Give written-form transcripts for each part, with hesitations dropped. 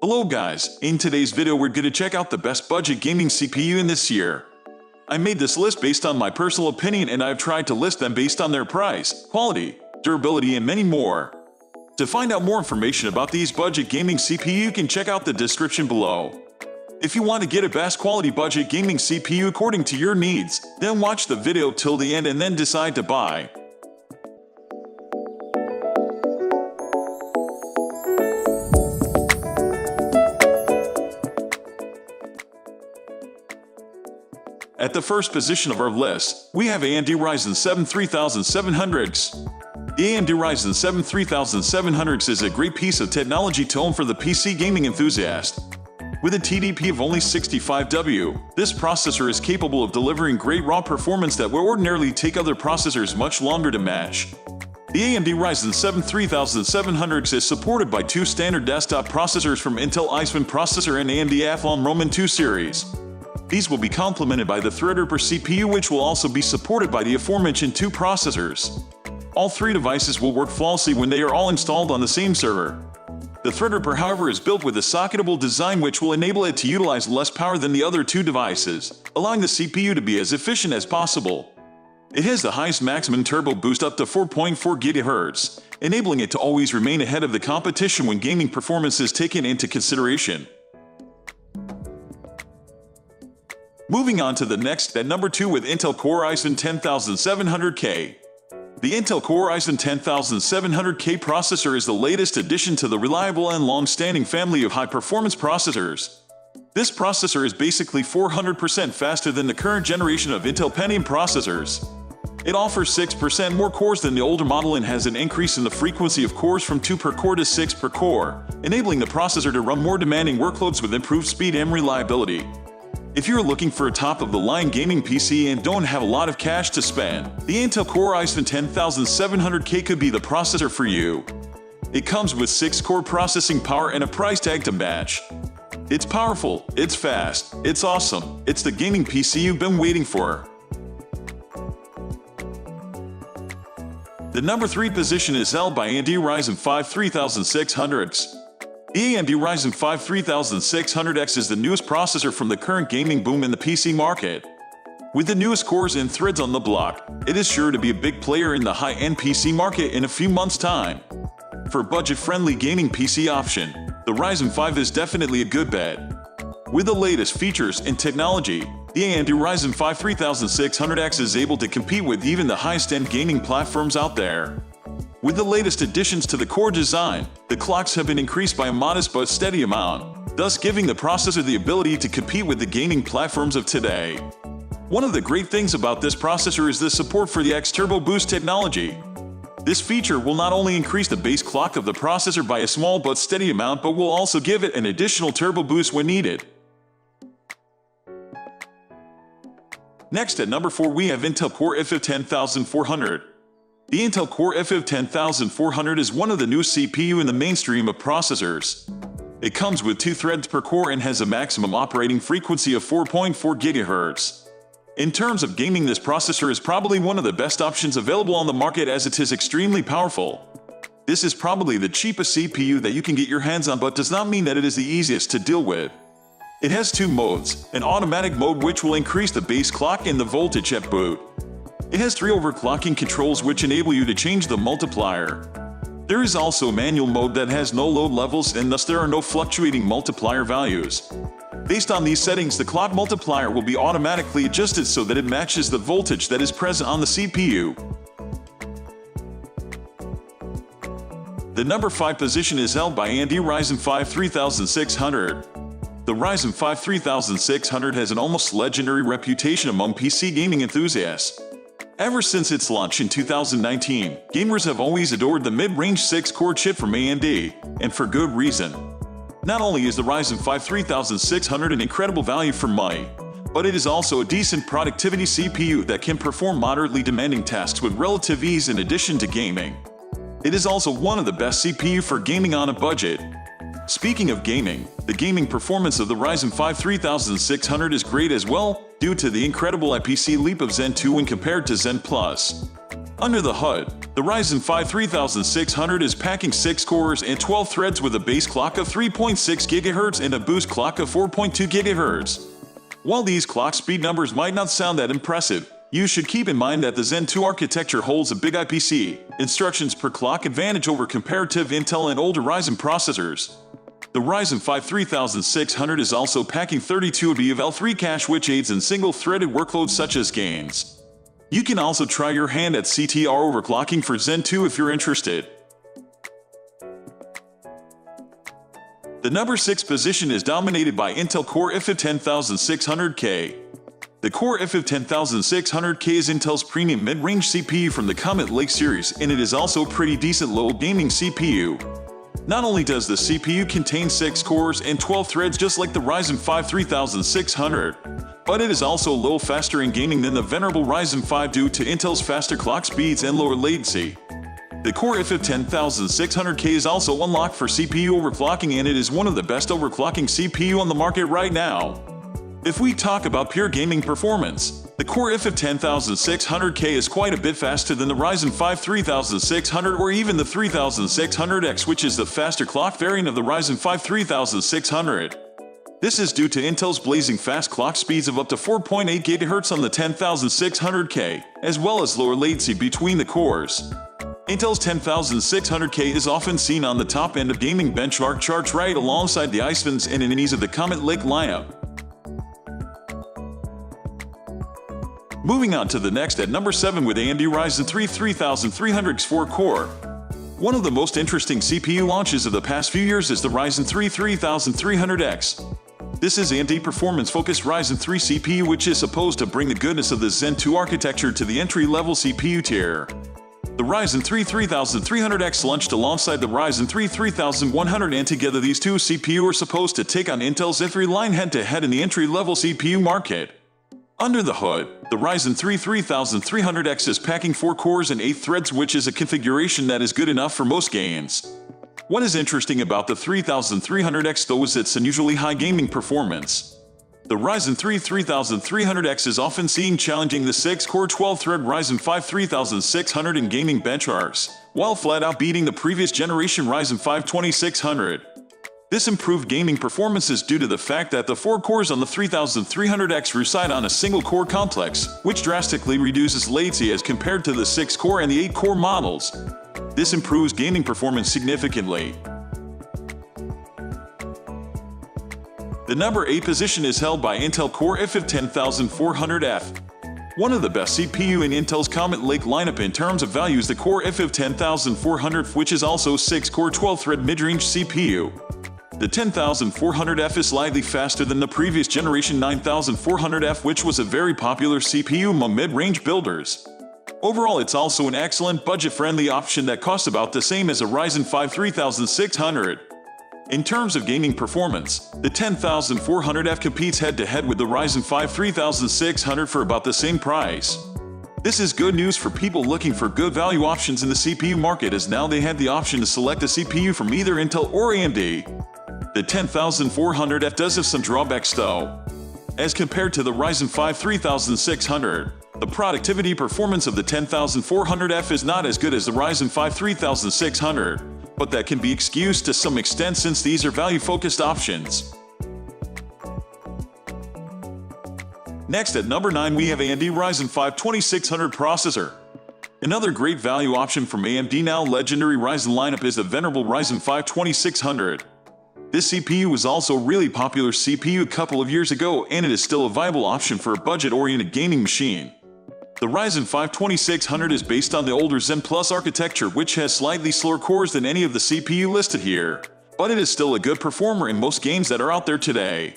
Hello guys, in today's video we're going to check out the best budget gaming CPU in this year. I made this list based on my personal opinion and I've tried to list them based on their price, quality, durability and many more. To find out more information about these budget gaming CPU you can check out the description below. If you want to get a best quality budget gaming CPU according to your needs, then watch the video till the end and then decide to buy. At the first position of our list, we have Amd Ryzen 7 3700X. The Amd Ryzen 7 3700X is a great piece of technology to own for the PC gaming enthusiast. With a TDP of only 65W, this processor is capable of delivering great raw performance that will ordinarily take other processors much longer to match. The Amd Ryzen 7 3700X is supported by two standard desktop processors from Intel Iceman processor and AMD Athlon Roman 2 series. These will be complemented by the Threadripper CPU, which will also be supported by the aforementioned two processors. All three devices will work flawlessly when they are all installed on the same server. The Threadripper, however, is built with a socketable design which will enable it to utilize less power than the other two devices, allowing the CPU to be as efficient as possible. It has the highest maximum turbo boost up to 4.4 GHz, enabling it to always remain ahead of the competition when gaming performance is taken into consideration. Moving on to the next, at number 2 with Intel Core Ryzen 10700K. The Intel Core Ryzen 10700K processor is the latest addition to the reliable and long-standing family of high-performance processors. This processor is basically 400% faster than the current generation of Intel Pentium processors. It offers 6% more cores than the older model and has an increase in the frequency of cores from 2 per core to 6 per core, enabling the processor to run more demanding workloads with improved speed and reliability. If you're looking for a top-of-the-line gaming PC and don't have a lot of cash to spend, the Intel Core Ryzen 10700K could be the processor for you. It comes with 6-core processing power and a price tag to match. It's powerful, it's fast, it's awesome, it's the gaming PC you've been waiting for. The number 3 position is held by Amd Ryzen 5 3600X. The Amd Ryzen 5 3600X is the newest processor from the current gaming boom in the PC market. With the newest cores and threads on the block, it is sure to be a big player in the high-end PC market in a few months' time. For a budget-friendly gaming PC option, the Ryzen 5 is definitely a good bet. With the latest features and technology, the Amd Ryzen 5 3600X is able to compete with even the highest-end gaming platforms out there. With the latest additions to the core design, the clocks have been increased by a modest but steady amount, thus giving the processor the ability to compete with the gaming platforms of today. One of the great things about this processor is the support for the X-Turbo Boost technology. This feature will not only increase the base clock of the processor by a small but steady amount, but will also give it an additional turbo boost when needed. Next, at number 4 we have Intel Core i5 10400. The Intel Core i5 10400 is one of the newest CPU in the mainstream of processors. It comes with 2 threads per core and has a maximum operating frequency of 4.4 GHz. In terms of gaming, this processor is probably one of the best options available on the market as it is extremely powerful. This is probably the cheapest CPU that you can get your hands on, but does not mean that it is the easiest to deal with. It has 2 modes, an automatic mode which will increase the base clock and the voltage at boot. It has 3 overclocking controls which enable you to change the multiplier. There is also a manual mode that has no load levels and thus there are no fluctuating multiplier values. Based on these settings, the clock multiplier will be automatically adjusted so that it matches the voltage that is present on the CPU. The number 5 position is held by Amd Ryzen 5 3600. The Ryzen 5 3600 has an almost legendary reputation among PC gaming enthusiasts. Ever since its launch in 2019, gamers have always adored the mid-range 6-core chip from AMD, and for good reason. Not only is the Ryzen 5 3600 an incredible value for money, but it is also a decent productivity CPU that can perform moderately demanding tasks with relative ease in addition to gaming. It is also one of the best CPU for gaming on a budget. Speaking of gaming, the gaming performance of the Ryzen 5 3600 is great as well, due to the incredible IPC leap of Zen 2 when compared to Zen Plus. Under the hood, The Ryzen 5 3600 is packing 6 cores and 12 threads with a base clock of 3.6 GHz and a boost clock of 4.2 GHz. While these clock speed numbers might not sound that impressive, you should keep in mind that the Zen 2 architecture holds a big IPC, instructions per clock advantage over comparative Intel and older Ryzen processors. The Ryzen 5 3600 is also packing 32 GB of L3 cache, which aids in single-threaded workloads such as games. You can also try your hand at CTR overclocking for Zen 2 if you're interested. The number 6 position is dominated by Intel Core i5-10600K. The Core i5-10600K is Intel's premium mid-range CPU from the Comet Lake series, and it is also a pretty decent low gaming CPU. Not only does the CPU contain 6 cores and 12 threads just like the Ryzen 5 3600, but it is also a little faster in gaming than the venerable Ryzen 5 due to Intel's faster clock speeds and lower latency. The Core i5-10600K is also unlocked for CPU overclocking, and it is one of the best overclocking CPU on the market right now. If we talk about pure gaming performance, the Core i5-10600K is quite a bit faster than the Ryzen 5 3600 or even the 3600X, which is the faster clock variant of the Ryzen 5 3600. This is due to Intel's blazing fast clock speeds of up to 4.8 GHz on the 10600K, as well as lower latency between the cores. Intel's 10600K is often seen on the top end of gaming benchmark charts right alongside the i7s and enemies of the Comet Lake lineup. Moving on to the next at number 7 with AMD Ryzen 3 3300X 4-core. One of the most interesting CPU launches of the past few years is the Ryzen 3 3300X. This is AMD performance-focused Ryzen 3 CPU, which is supposed to bring the goodness of the Zen 2 architecture to the entry-level CPU tier. The Ryzen 3 3300X launched alongside the Ryzen 3 3100, and together these two CPUs are supposed to take on Intel's i3 line head-to-head in the entry-level CPU market. Under the hood, the Ryzen 3 3300X is packing 4 cores and 8 threads, which is a configuration that is good enough for most games. What is interesting about the 3300X though is its unusually high gaming performance. The Ryzen 3 3300X is often seen challenging the 6-core 12-thread Ryzen 5 3600 in gaming benchmarks, while flat-out beating the previous generation Ryzen 5 2600. This improved gaming performance is due to the fact that the 4 cores on the 3300X reside on a single core complex, which drastically reduces latency as compared to the 6-core and the 8-core models. This improves gaming performance significantly. The number 8 position is held by Intel Core i5-10400F. One of the best CPU in Intel's Comet Lake lineup in terms of value is the Core i5-10400F, which is also 6-core 12-thread mid-range CPU. The 10400F is slightly faster than the previous generation 9400F, which was a very popular CPU among mid-range builders. Overall, it's also an excellent budget-friendly option that costs about the same as a Ryzen 5 3600. In terms of gaming performance, the 10400F competes head-to-head with the Ryzen 5 3600 for about the same price. This is good news for people looking for good value options in the CPU market, as now they have the option to select a CPU from either Intel or AMD. The 10400F does have some drawbacks though. As compared to the Ryzen 5 3600, the productivity performance of the 10400F is not as good as the Ryzen 5 3600, but that can be excused to some extent since these are value-focused options. Next at number 9 we have AMD Ryzen 5 2600 processor. Another great value option from AMD now legendary Ryzen lineup is the venerable Ryzen 5 2600. This CPU was also a really popular CPU a couple of years ago, and it is still a viable option for a budget-oriented gaming machine. The Ryzen 5 2600 is based on the older Zen Plus architecture, which has slightly slower cores than any of the CPU listed here, but it is still a good performer in most games that are out there today.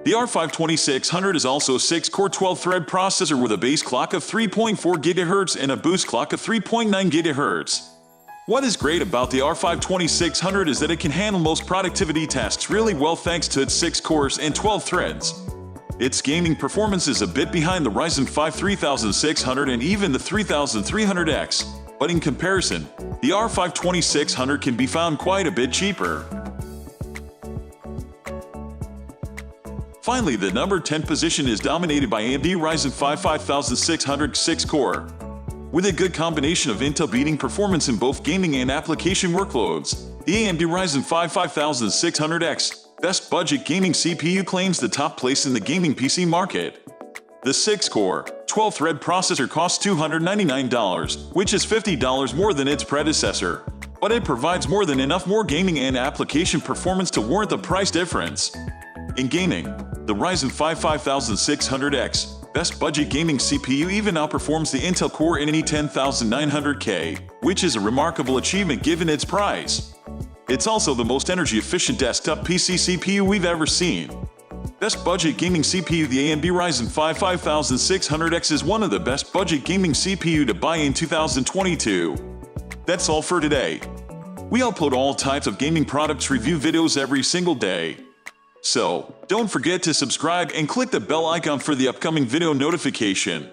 The R5 2600 is also a 6-core 12-thread processor with a base clock of 3.4 GHz and a boost clock of 3.9 GHz. What is great about the R5 2600 is that it can handle most productivity tasks really well thanks to its 6 cores and 12 threads. Its gaming performance is a bit behind the Ryzen 5 3600 and even the 3300X, but in comparison, the R5 2600 can be found quite a bit cheaper. Finally, the number 10 position is dominated by AMD Ryzen 5 5600 6-core. With a good combination of Intel-beating performance in both gaming and application workloads, the AMD Ryzen 5 5600X Best Budget Gaming CPU claims the top place in the gaming PC market. The 6-core, 12-thread processor costs $299, which is $50 more than its predecessor, but it provides more than enough gaming and application performance to warrant the price difference. In gaming, the Ryzen 5 5600X Best Budget Gaming CPU even outperforms the Intel Core i10900K, which is a remarkable achievement given its price. It's also the most energy-efficient desktop PC CPU we've ever seen. Best Budget Gaming CPU. The AMD Ryzen 5 5600X is one of the best budget gaming CPU to buy in 2022. That's all for today. We upload all types of gaming products review videos every single day. So, don't forget to subscribe and click the bell icon for the upcoming video notification.